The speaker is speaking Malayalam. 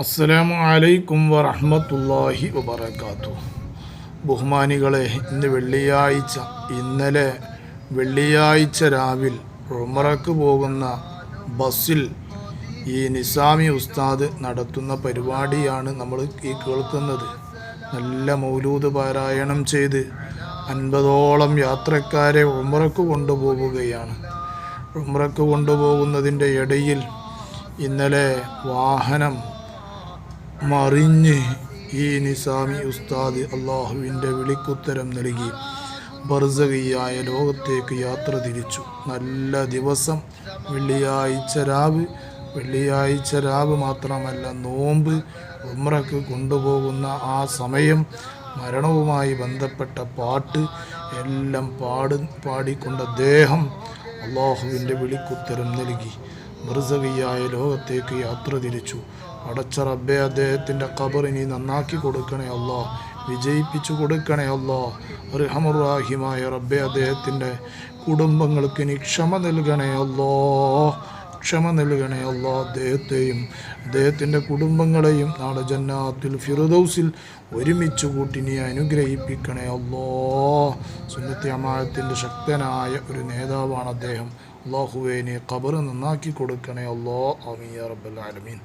അസ്സലാമു അലൈക്കും വറഹ്മത്തുള്ളാഹി വബറകാതുഹു. ബഹുമാനികളെ, ഇന്നലെ വെള്ളിയാഴ്ച രാവിൽ ഉംറക്ക് പോകുന്ന ബസ്സിൽ ഈ നിസാമി ഉസ്താദ് നടത്തുന്ന പരിപാടിയാണ് നമ്മൾ ഈ കേൾക്കുന്നത്. നല്ല മൗലൂദ് പാരായണം ചെയ്ത് 50ഓളം യാത്രക്കാരെ ഉംറക്ക് കൊണ്ടുപോവുകയാണ്. ഉംറക്ക് കൊണ്ടുപോകുന്നതിൻ്റെ ഇടയിൽ ഇന്നലെ വാഹനം മറിഞ്ഞ് ഈ നിസാമി ഉസ്താദ് അള്ളാഹുവിൻ്റെ വിളിക്കുത്തരം നൽകി ബർസഖിയായ ലോകത്തേക്ക് യാത്ര തിരിച്ചു. നല്ല ദിവസം, വെള്ളിയാഴ്ച രാവ് മാത്രമല്ല, നോമ്പ് ഉംറക്ക് കൊണ്ടുപോകുന്ന ആ സമയം മരണവുമായി ബന്ധപ്പെട്ട പാട്ട് എല്ലാം പാടിക്കൊണ്ട് അദ്ദേഹം അള്ളാഹുവിൻ്റെ വിളിക്കുത്തരം നൽകി ബർസഖിയായ ലോകത്തേക്ക് യാത്ര തിരിച്ചു. അടച്ച റബ്ബെ, അദ്ദേഹത്തിൻ്റെ ഖബർ നീ നന്നാക്കി കൊടുക്കണേ അല്ലാ, വിജയിപ്പിച്ചു കൊടുക്കണേ അല്ലാ. റഹ്മുർ-റഹീമായ റബ്ബെ, അദ്ദേഹത്തിൻ്റെ കുടുംബങ്ങൾക്ക് നീ ക്ഷമ നൽകണേ അല്ലാ. അദ്ദേഹത്തെയും അദ്ദേഹത്തിൻ്റെ കുടുംബങ്ങളെയും നാളെ ജന്നാത്തുൽ ഫിർദൗസിൽ ഒരുമിച്ച് കൂട്ടി നീ അനുഗ്രഹിപ്പിക്കണേ അല്ലാ. സുന്നത്തി ജമാഅത്തിൻ്റെ ശക്തനായ ഒരു നേതാവാണ് അദ്ദേഹം. അല്ലാഹുവേ, നീ ഖബർ നന്നാക്കി കൊടുക്കണേ അല്ലാ. ആമീൻ യാ റബ്ബൽ ആലമീൻ.